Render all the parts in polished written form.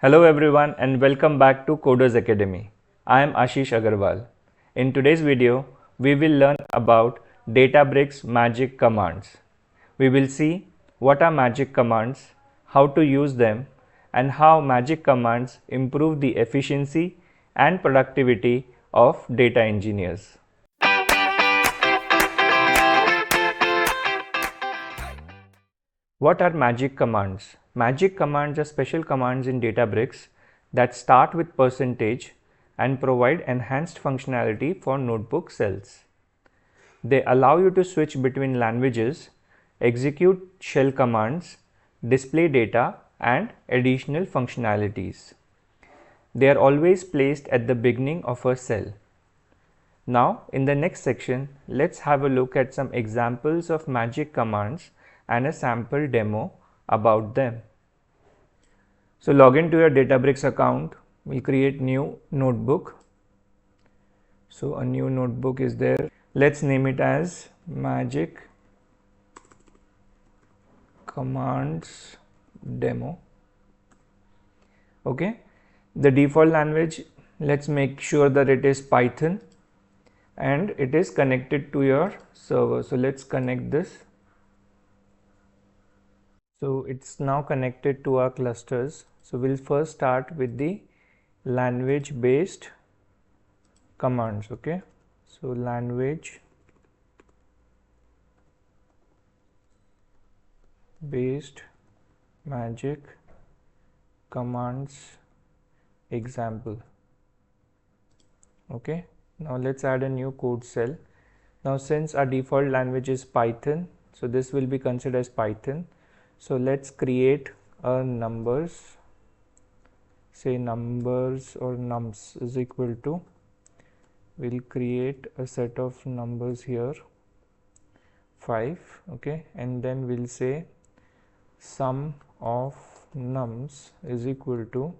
Hello everyone and welcome back to Coders Academy. I am Ashish Agarwal. In today's video, we will learn about Databricks magic commands. We will see what are magic commands, how to use them, and how magic commands improve the efficiency and productivity of data engineers. What are magic commands? Magic commands are special commands in Databricks that start with percentage and provide enhanced functionality for notebook cells. They allow you to switch between languages, execute shell commands, display data, and additional functionalities. They are always placed at the beginning of a cell. Now, in the next section, let's have a look at some examples of magic commands and a sample demo about them. So log into your Databricks account. We'll create new notebook. So a new notebook is there. Let's name it as magic commands demo. Okay. The default language, let's make sure that it is Python and it is connected to your server. So let's connect this. So it's now connected to our clusters. So we'll first start with the language based commands. Okay, so language based magic commands example. Okay, now let's add a new code cell. Now since our default language is Python, so this will be considered as Python. So let's create a numbers, say numbers or nums is equal to, we'll create a set of numbers here 5. Okay, and then we'll say sum of nums is equal to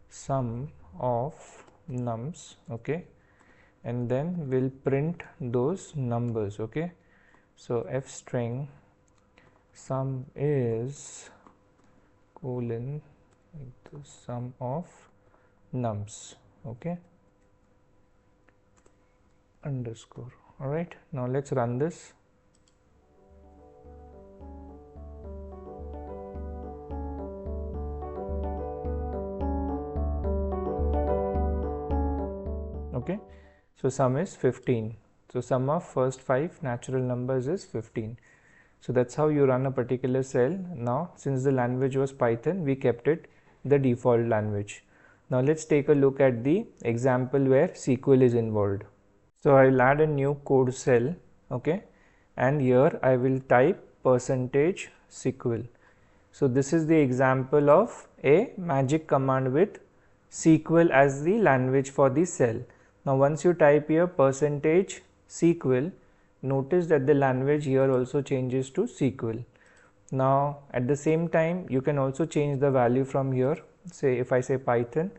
sum of nums. Okay, and then we'll print those numbers. Okay, so f string sum is colon the sum of nums. Okay, underscore. All right, now let's run this. Okay, so sum is 15. So sum of first 5 natural numbers is 15. So that's how you run a particular cell. Now since the language was Python, we kept it the default language. Now let's take a look at the example where SQL is involved. So I'll add a new code cell. Okay, and here I will type %SQL. So this is the example of a magic command with SQL as the language for the cell. Now once you type here %SQL, notice that the language here also changes to SQL. Now at the same time you can also change the value from here. Say if I say Python,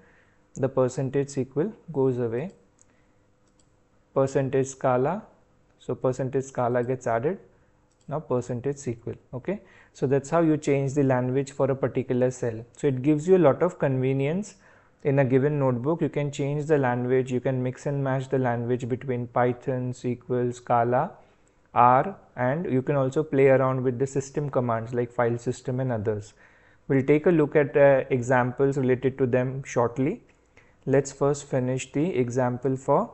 the %SQL goes away, %scala, so %scala gets added, now %SQL. Okay, so that's how you change the language for a particular cell. So it gives you a lot of convenience. In a given notebook, you can change the language, you can mix and match the language between Python, SQL, Scala, R, and you can also play around with the system commands like FileSystem and others. We'll take a look at examples related to them shortly. Let's first finish the example for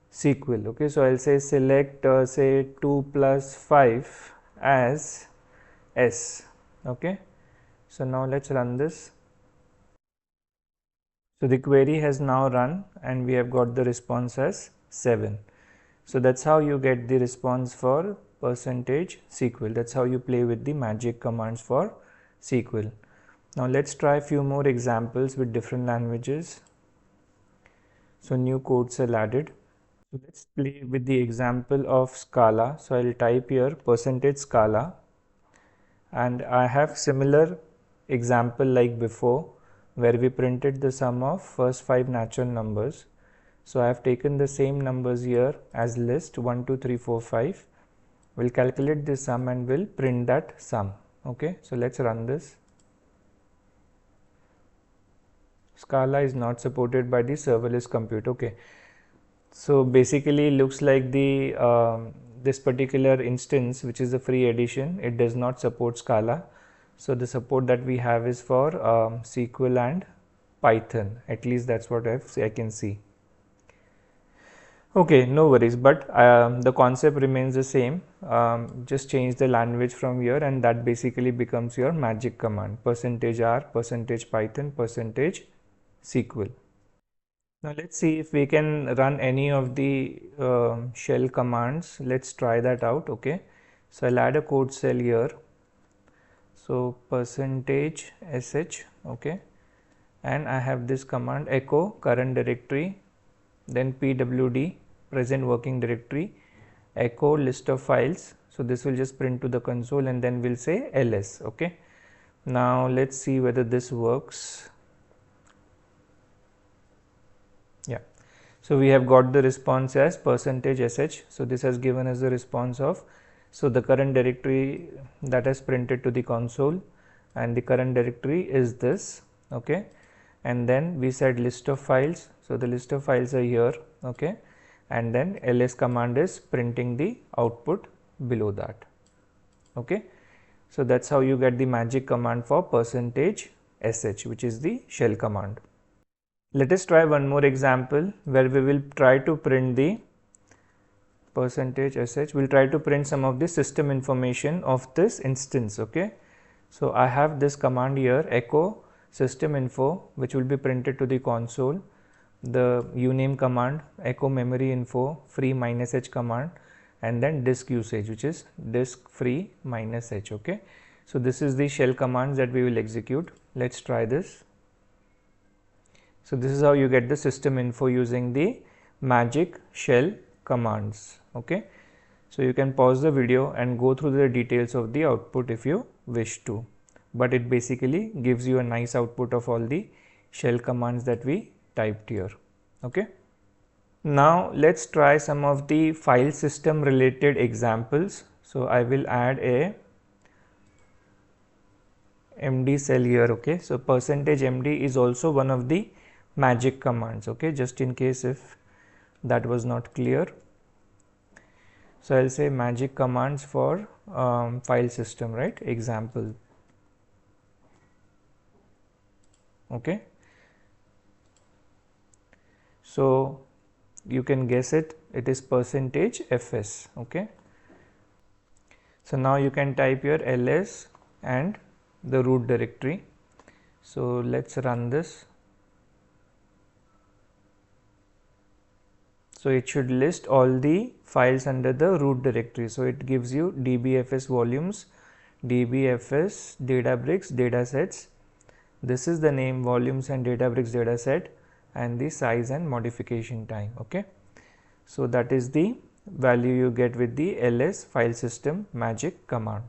SQL. Okay, so I'll say select say 2 plus 5 as S. Okay, so now let's run this. So the query has now run and we have got the response as 7. So that's how you get the response for %SQL. That's how you play with the magic commands for SQL. Now let's try a few more examples with different languages. So new code cell added. So let's play with the example of Scala. So I'll type here %Scala, and I have similar example like before, where we printed the sum of first 5 natural numbers. So I have taken the same numbers here as list 1, 2, 3, 4, 5. We'll calculate the sum and we'll print that sum. Okay, so let's run this. Scala is not supported by the serverless compute. Okay, so basically looks like the this particular instance, which is a free edition, it does not support Scala. So the support that we have is for SQL and Python. At least that's what I can see. Okay, no worries, but the concept remains the same. Just change the language from here, and that basically becomes your magic command: %r, %Python, %SQL. Now let's see if we can run any of the shell commands. Let's try that out. Okay, so I'll add a code cell here. So %sh, okay, and I have this command echo current directory, then pwd present working directory, echo list of files. So this will just print to the console, and then we'll say ls. Okay, now let's see whether this works. Yeah, so we have got the response as %sh. So this has given us the response of, so the current directory that has printed to the console, and the current directory is this. Okay, and then we said list of files, so the list of files are here. Okay, and then ls command is printing the output below that. Okay, so that's how you get the magic command for %sh, which is the shell command. Let us try one more example where we will try to print the %sh. We'll try to print some of the system information of this instance. Okay, so I have this command here, echo system info, which will be printed to the console, the uname command, echo memory info, free -h command, and then disk usage, which is disk free -h. Okay, so this is the shell commands that we will execute. Let's try this. So this is how you get the system info using the magic shell commands. Okay, so you can pause the video and go through the details of the output if you wish to, but it basically gives you a nice output of all the shell commands that we typed here. Okay, now let's try some of the file system related examples. So I will add a md cell here. Okay, so %md is also one of the magic commands. Okay, just in case if that was not clear, so I'll say magic commands for file system, right? Example. Okay, so you can guess it, it is %fs. Okay, so now you can type your ls and the root directory. So let's run this. So it should list all the files under the root directory. So it gives you dbfs volumes, dbfs Databricks datasets. This is the name, volumes and Databricks dataset, and the size and modification time. Okay, so that is the value you get with the ls file system magic command.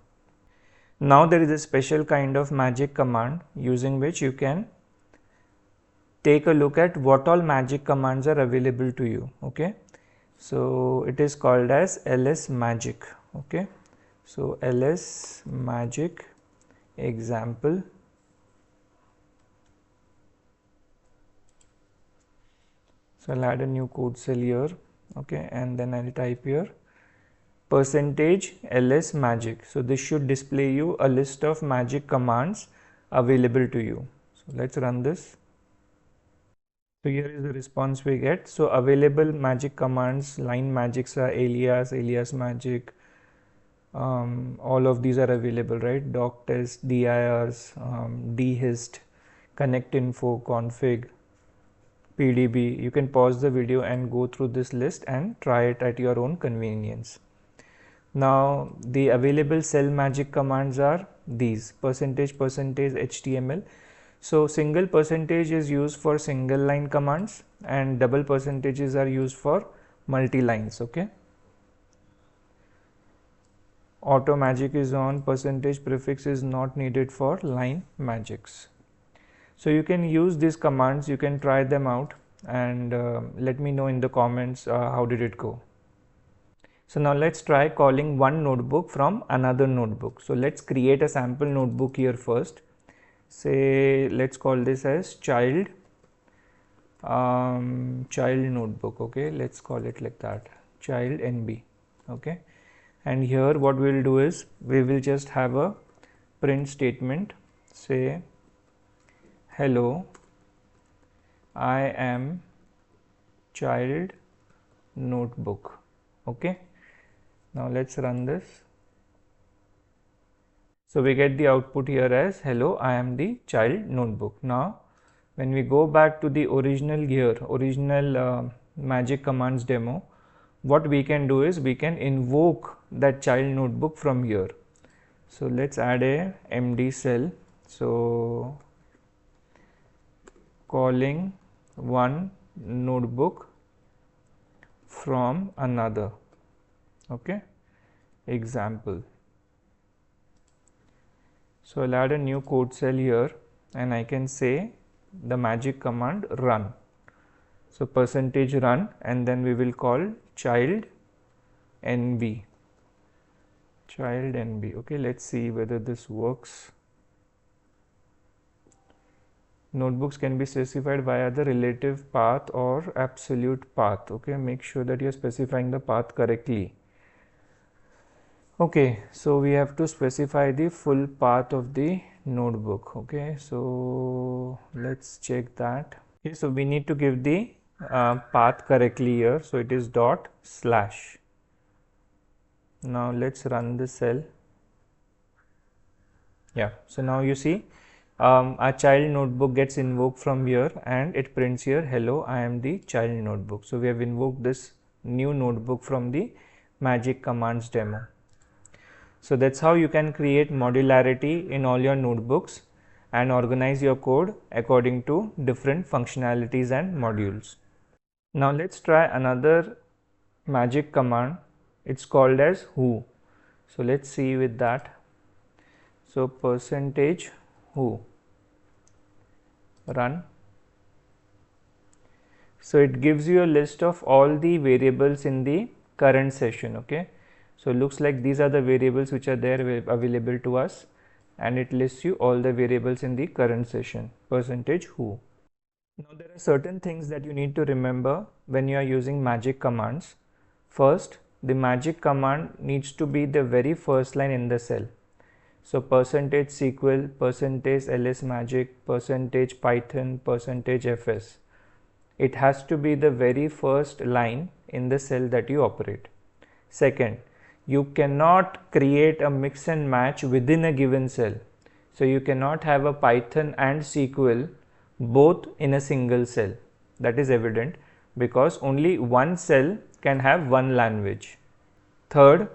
Now there is a special kind of magic command using which you can take a look at what all magic commands are available to you. Okay, so it is called as LSMagic. Okay, so LSMagic example. So I'll add a new code cell here. Okay, and then I'll type here %LSMagic. So this should display you a list of magic commands available to you. So let's run this. So here is the response we get. So available magic commands, line magics are alias, alias magic, all of these are available, right? Doc test, dirs, dhist, connect info, config, pdb. You can pause the video and go through this list and try it at your own convenience. Now the available cell magic commands are these: %HTML. So single percentage is used for single line commands, and double percentages are used for multi lines. Okay, auto magic is on, percentage prefix is not needed for line magics. So you can use these commands, you can try them out, and let me know in the comments how did it go. So now let's try calling one notebook from another notebook. So let's create a sample notebook here first. Say let's call this as child child notebook. Okay, let's call it like that, child NB. Okay, and here what we will do is we will just have a print statement, say hello, I am child notebook. Okay, now let's run this. So we get the output here as hello, I am the child notebook. Now when we go back to the original magic commands demo, what we can do is we can invoke that child notebook from here. So let's add a MD cell. So calling one notebook from another. Okay, example. So I'll add a new code cell here and I can say the magic command run. So %run and then we will call child NB. Child NB. Okay, let's see whether this works. Notebooks can be specified via the relative path or absolute path. Okay, make sure that you are specifying the path correctly. Okay, so we have to specify the full path of the notebook. Okay, so let's check that. Okay, so we need to give the path correctly here. So it is /. Now let's run the cell. Yeah, so now you see our child notebook gets invoked from here and it prints here hello, I am the child notebook. So we have invoked this new notebook from the magic commands demo. So that's how you can create modularity in all your notebooks and organize your code according to different functionalities and modules. Now let's try another magic command. It's called as who. So let's see with that. So %who, run. So it gives you a list of all the variables in the current session. Okay, so it looks like these are the variables which are there available to us and it lists you all the variables in the current session, %who. Now there are certain things that you need to remember when you are using magic commands. First, the magic command needs to be the very first line in the cell. So %SQL, %LSMagic, %Python, %FS. It has to be the very first line in the cell that you operate. Second, you cannot create a mix and match within a given cell. So you cannot have a Python and SQL both in a single cell. That is evident because only one cell can have one language. Third,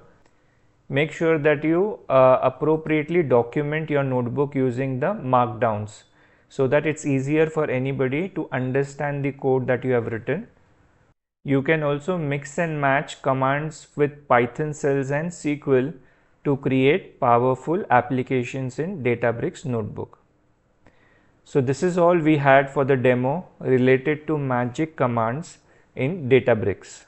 make sure that you appropriately document your notebook using the markdowns so that it's easier for anybody to understand the code that you have written. You can also mix and match commands with Python cells and SQL to create powerful applications in Databricks notebook. So this is all we had for the demo related to magic commands in Databricks.